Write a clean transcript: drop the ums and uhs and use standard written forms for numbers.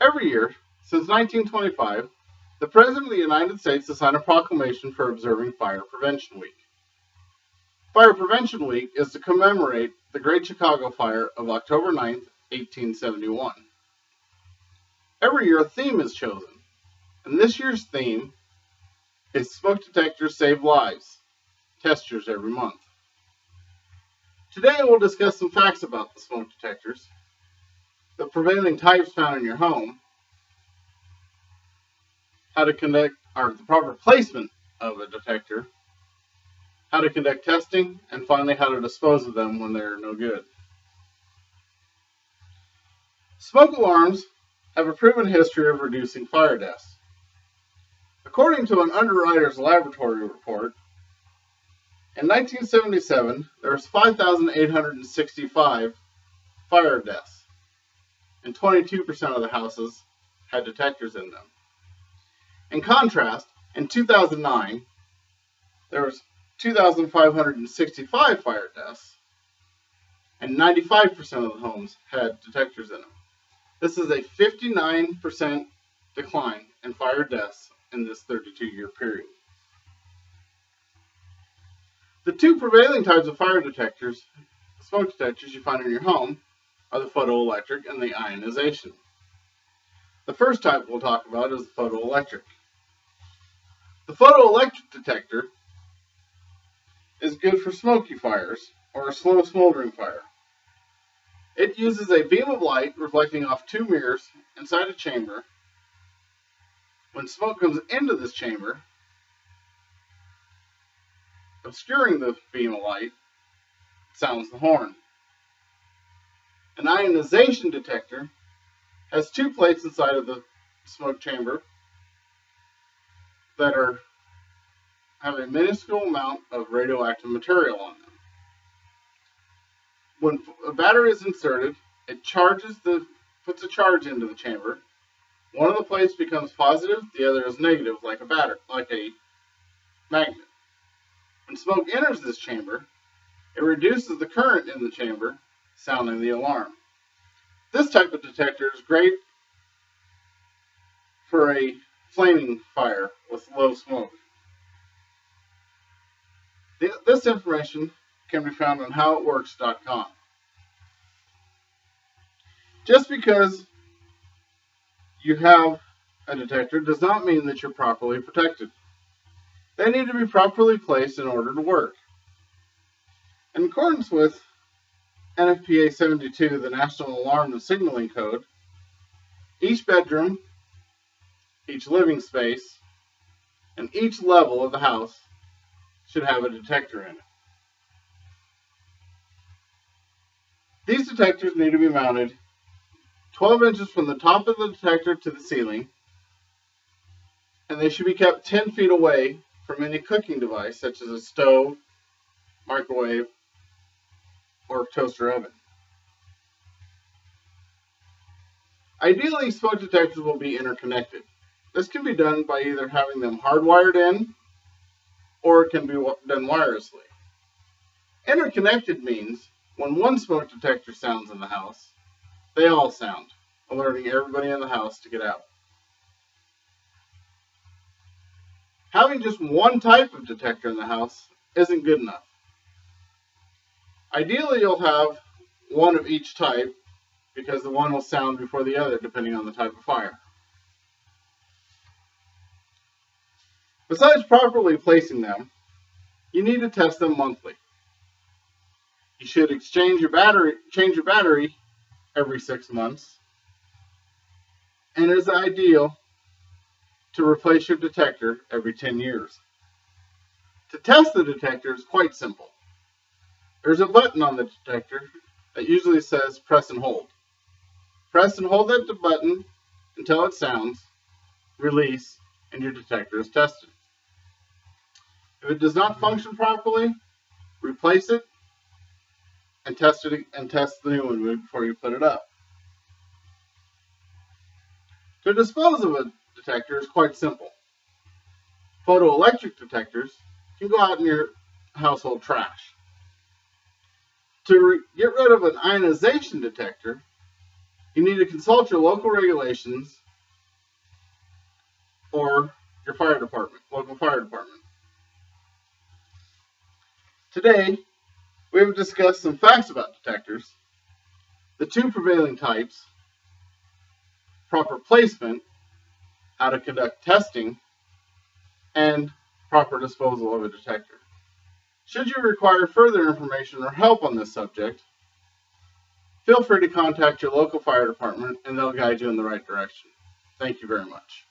Every year, since 1925, the President of the United States has signed a proclamation for observing Fire Prevention Week. Fire Prevention Week is to commemorate the Great Chicago Fire of October 9, 1871. Every year, a theme is chosen, and this year's theme is Smoke Detectors Save Lives. Test yours every month. Today, we'll discuss some facts about the smoke detectors, the prevailing types found in your home, how to conduct the proper placement of a detector, how to conduct testing, and finally how to dispose of them when they're no good. Smoke alarms have a proven history of reducing fire deaths. According to an Underwriters Laboratory report, in 1977, there was 5,865 fire deaths, and 22% of the houses had detectors in them. In contrast, in 2009, there was 2,565 fire deaths, and 95% of the homes had detectors in them. This is a 59% decline in fire deaths in this 32-year period. The two prevailing types of fire detectors, smoke detectors you find in your home, are the photoelectric and the ionization. The first type we'll talk about is the photoelectric. The photoelectric detector is good for smoky fires or a slow smoldering fire. It uses a beam of light reflecting off two mirrors inside a chamber. When smoke comes into this chamber, obscuring the beam of light, it sounds the horn. An ionization detector has two plates inside of the smoke chamber that have a minuscule amount of radioactive material on them. When a battery is inserted, it puts a charge into the chamber. One of the plates becomes positive, the other is negative, like a magnet. When smoke enters this chamber, it reduces the current in the chamber, sounding the alarm. This type of detector is great for a flaming fire with low smoke. This information can be found on howitworks.com. Just because you have a detector does not mean that you're properly protected. They need to be properly placed in order to work. In accordance with NFPA 72, the National Alarm and Signaling Code, each bedroom, each living space, and each level of the house should have a detector in it. These detectors need to be mounted 12 inches from the top of the detector to the ceiling, and they should be kept 10 feet away from any cooking device such as a stove, microwave, or toaster oven. Ideally, smoke detectors will be interconnected. This can be done by either having them hardwired in, or it can be done wirelessly. Interconnected means when one smoke detector sounds in the house, they all sound, alerting everybody in the house to get out. Having just one type of detector in the house isn't good enough. Ideally, you'll have one of each type because the one will sound before the other depending on the type of fire. Besides properly placing them, you need to test them monthly. You should change your battery every 6 months, and it is ideal to replace your detector every 10 years. To test the detector is quite simple. There's a button on the detector that usually says press and hold. Press and hold that button until it sounds, release, and your detector is tested. If it does not function properly, replace it and test the new one before you put it up. To dispose of a detector is quite simple. Photoelectric detectors can go out in your household trash. To get rid of an ionization detector, You need to consult your local regulations or your fire department, local fire department. Today, we have discussed some facts about detectors, the two prevailing types, proper placement, how to conduct testing, and proper disposal of a detector. Should you require further information or help on this subject, feel free to contact your local fire department and they'll guide you in the right direction. Thank you very much.